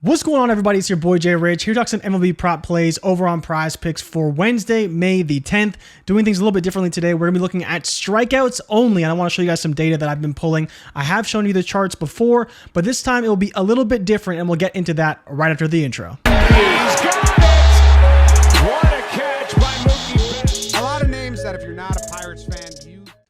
What's going on, everybody? It's your boy Jay Rich here to talk some MLB prop plays over on PrizePicks for Wednesday, May the 10th. Doing things a little bit differently today. We're going to be looking at strikeouts only, and I want to show you guys some data that I've been pulling. I have shown you the charts before, but this time it will be a little bit different, and we'll get into that right after the intro. He's got it! What a catch by Mookie Betts. A lot of names that if you're not a Pirates fan,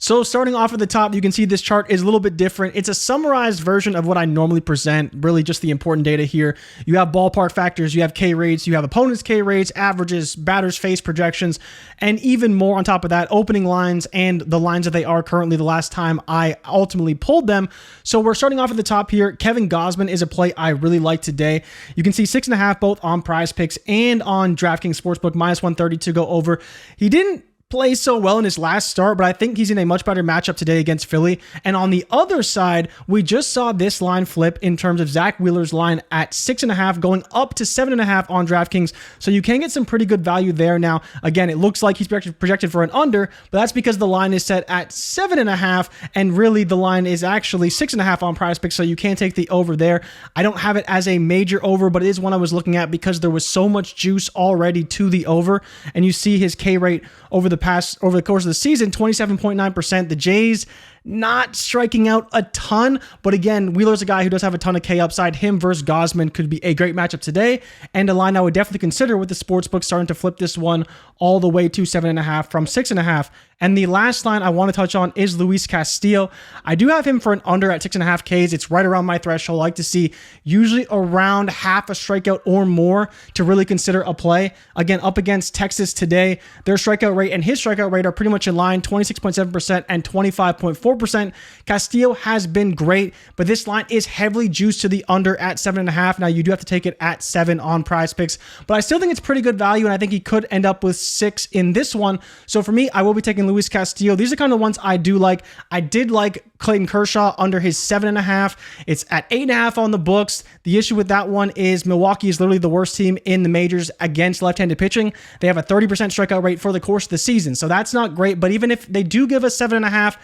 So starting off at the top, you can see this chart is a little bit different. It's a summarized version of what I normally present, really just the important data here. You have ballpark factors, you have K rates, you have opponents' K rates, averages, batters face projections, and even more on top of that, opening lines and the lines that they are currently the last time I ultimately pulled them. So we're starting off at the top here. Kevin Gausman is a play I really like today. You can see 6.5 both on PrizePicks and on DraftKings Sportsbook, -130 to go over. He didn't play so well in his last start, but I think he's in a much better matchup today against Philly. And on the other side, we just saw this line flip in terms of Zach Wheeler's line at 6.5 going up to 7.5 on DraftKings. So you can get some pretty good value there. Now, again, it looks like he's projected for an under, but that's because the line is set at 7.5, and really the line is actually 6.5 on PrizePicks, so you can't take the over there. I don't have it as a major over, but it is one I was looking at because there was so much juice already to the over, and you see his K rate over the course of the season, 27.9%. The Jays not striking out a ton, but again, Wheeler's a guy who does have a ton of K upside. Him versus Gausman could be a great matchup today, and a line I would definitely consider with the sportsbook starting to flip this one all the way to 7.5 from 6.5. And the last line I want to touch on is Luis Castillo. I do have him for an under at 6.5 Ks. It's right around my threshold. I like to see usually around half a strikeout or more to really consider a play. Again, up against Texas today, their strikeout rate and his strikeout rate are pretty much in line, 26.7% and 25.4%. Castillo has been great, but this line is heavily juiced to the under at 7.5. Now, you do have to take it at 7 on PrizePicks, but I still think it's pretty good value, and I think he could end up with 6 in this one. So for me, I will be taking Luis Castillo. These are kind of ones I do like. I did like Clayton Kershaw under his 7.5. It's at 8.5 on the books. The issue with that one is Milwaukee is literally the worst team in the majors against left-handed pitching. They have a 30% strikeout rate for the course of the season, so that's not great. But even if they do give us 7.5,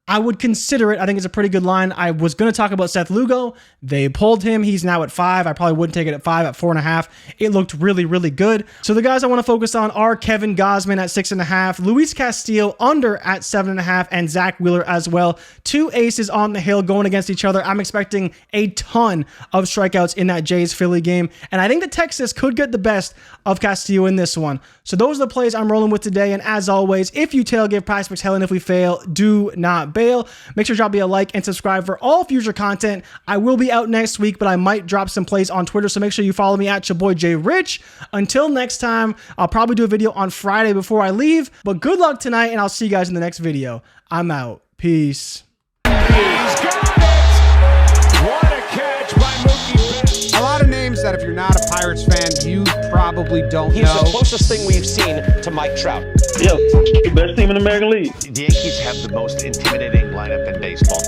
I would consider it. I think it's a pretty good line. I was going to talk about Seth Lugo. They pulled him. He's now at 5. I probably wouldn't take it at 5, at 4.5. It looked really, really good. So the guys I want to focus on are Kevin Gausman at 6.5, Luis Castillo under at 7.5, and Zach Wheeler as well. 2 aces on the hill going against each other. I'm expecting a ton of strikeouts in that Jays-Philly game, and I think that Texas could get the best of Castillo in this one. So those are the plays I'm rolling with today, and as always, if you tail, give PrizePicks hell, and if we fail, do not bail. Make sure to drop me a like and subscribe for all future content. I will be out next week, but I might drop some plays on Twitter, so make sure you follow me at your boy Jay Rich. Until next time, I'll probably do a video on Friday before I leave, but good luck tonight, and I'll see you guys in the next video. I'm out. Peace. He's got it! What a catch by Mookie Betts. a lot of names that if you're not a Pirates fan, you probably don't He's know. the closest thing we've seen to Mike Trout. Yeah, the best team in the American League. The Yankees have the most intimidating lineup in baseball.